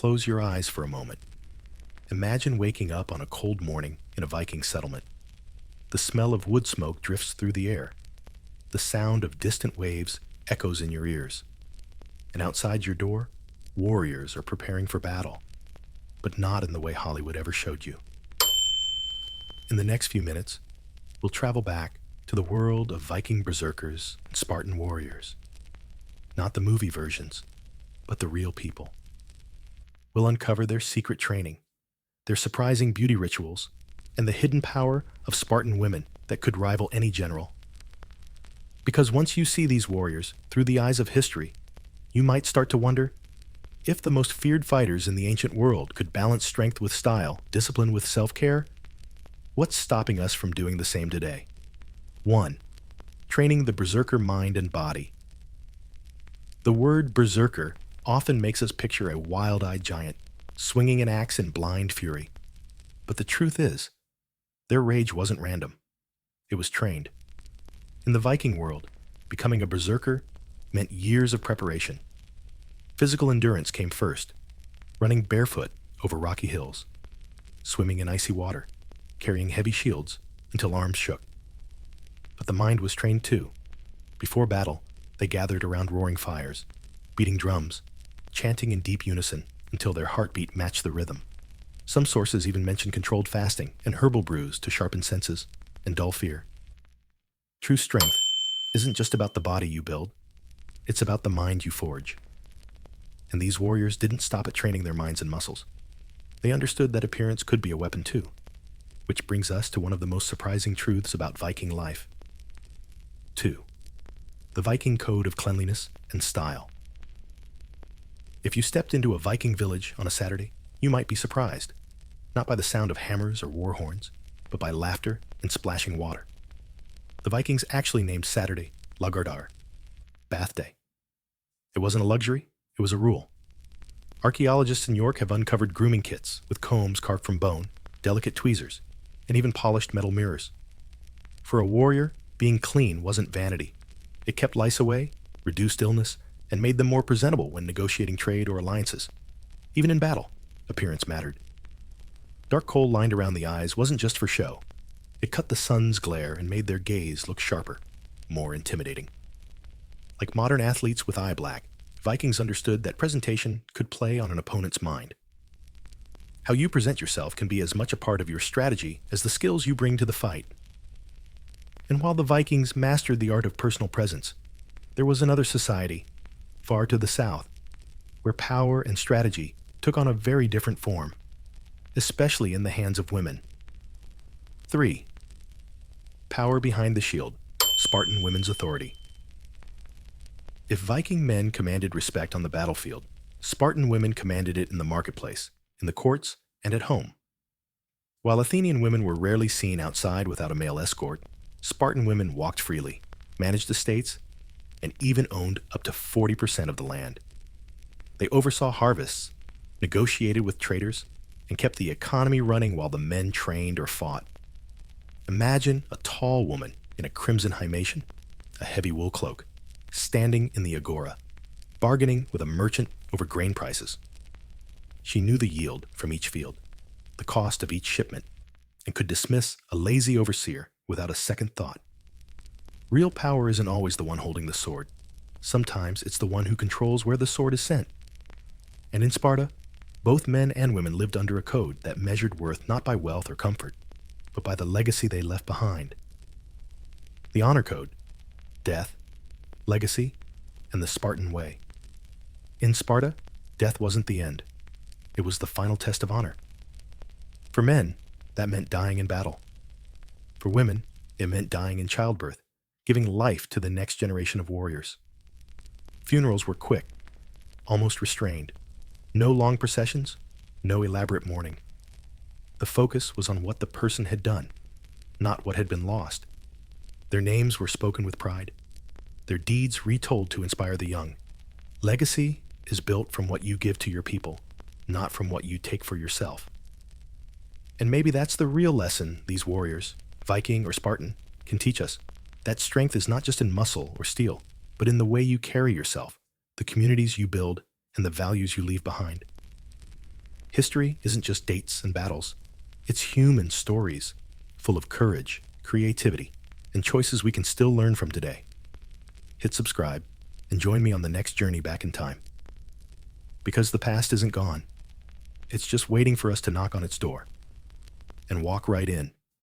close your eyes for a moment. Imagine waking up on a cold morning in a Viking settlement. The smell of wood smoke drifts through the air. The sound of distant waves echoes in your ears. And outside your door, warriors are preparing for battle, but not in the way Hollywood ever showed you. In the next few minutes, we'll travel back to the world of Viking berserkers and Spartan warriors. Not the movie versions, but the real people. We'll uncover their secret training, their surprising beauty rituals, and the hidden power of Spartan women that could rival any general. Because once you see these warriors through the eyes of history, you might start to wonder, if the most feared fighters in the ancient world could balance strength with style, discipline with self-care, what's stopping us from doing the same today? 1. Training the berserker mind and body. The word berserker often makes us picture a wild-eyed giant, swinging an axe in blind fury. But the truth is, their rage wasn't random. It was trained. In the Viking world, becoming a berserker meant years of preparation. Physical endurance came first, running barefoot over rocky hills, swimming in icy water, carrying heavy shields until arms shook. But the mind was trained too. Before battle, they gathered around roaring fires, beating drums, chanting in deep unison until their heartbeat matched the rhythm. Some sources even mention controlled fasting and herbal brews to sharpen senses and dull fear. True strength isn't just about the body you build, it's about the mind you forge. And these warriors didn't stop at training their minds and muscles. They understood that appearance could be a weapon too, which brings us to one of the most surprising truths about Viking life. 2. The Viking code of cleanliness and style. If you stepped into a Viking village on a Saturday, you might be surprised, not by the sound of hammers or war horns, but by laughter and splashing water. The Vikings actually named Saturday Lagardar, bath day. It wasn't a luxury, it was a rule. Archaeologists in York have uncovered grooming kits with combs carved from bone, delicate tweezers, and even polished metal mirrors. For a warrior, being clean wasn't vanity. It kept lice away, reduced illness, and made them more presentable when negotiating trade or alliances. Even in battle, appearance mattered. Dark kohl lined around the eyes wasn't just for show. It cut the sun's glare and made their gaze look sharper, more intimidating. Like modern athletes with eye black, Vikings understood that presentation could play on an opponent's mind. How you present yourself can be as much a part of your strategy as the skills you bring to the fight. And while the Vikings mastered the art of personal presence, there was another society, far to the south, where power and strategy took on a very different form, especially in the hands of women. 3. Power behind the shield, Spartan women's authority. If Viking men commanded respect on the battlefield, Spartan women commanded it in the marketplace, in the courts, and at home. While Athenian women were rarely seen outside without a male escort, Spartan women walked freely, managed estates, and even owned up to 40% of the land. They oversaw harvests, negotiated with traders, and kept the economy running while the men trained or fought. Imagine a tall woman in a crimson himation, a heavy wool cloak, standing in the agora, bargaining with a merchant over grain prices. She knew the yield from each field, the cost of each shipment, and could dismiss a lazy overseer without a second thought. Real power isn't always the one holding the sword. Sometimes it's the one who controls where the sword is sent. And in Sparta, both men and women lived under a code that measured worth not by wealth or comfort, but by the legacy they left behind. The honor code, death, legacy, and the Spartan way. In Sparta, death wasn't the end. It was the final test of honor. For men, that meant dying in battle. For women, it meant dying in childbirth, giving life to the next generation of warriors. Funerals were quick, almost restrained. No long processions, no elaborate mourning. The focus was on what the person had done, not what had been lost. Their names were spoken with pride, their deeds retold to inspire the young. Legacy is built from what you give to your people, not from what you take for yourself. And maybe that's the real lesson these warriors, Viking or Spartan, can teach us. That strength is not just in muscle or steel, but in the way you carry yourself, the communities you build, and the values you leave behind. History isn't just dates and battles. It's human stories, full of courage, creativity, and choices we can still learn from today. Hit subscribe and join me on the next journey back in time. Because the past isn't gone. It's just waiting for us to knock on its door and walk right in.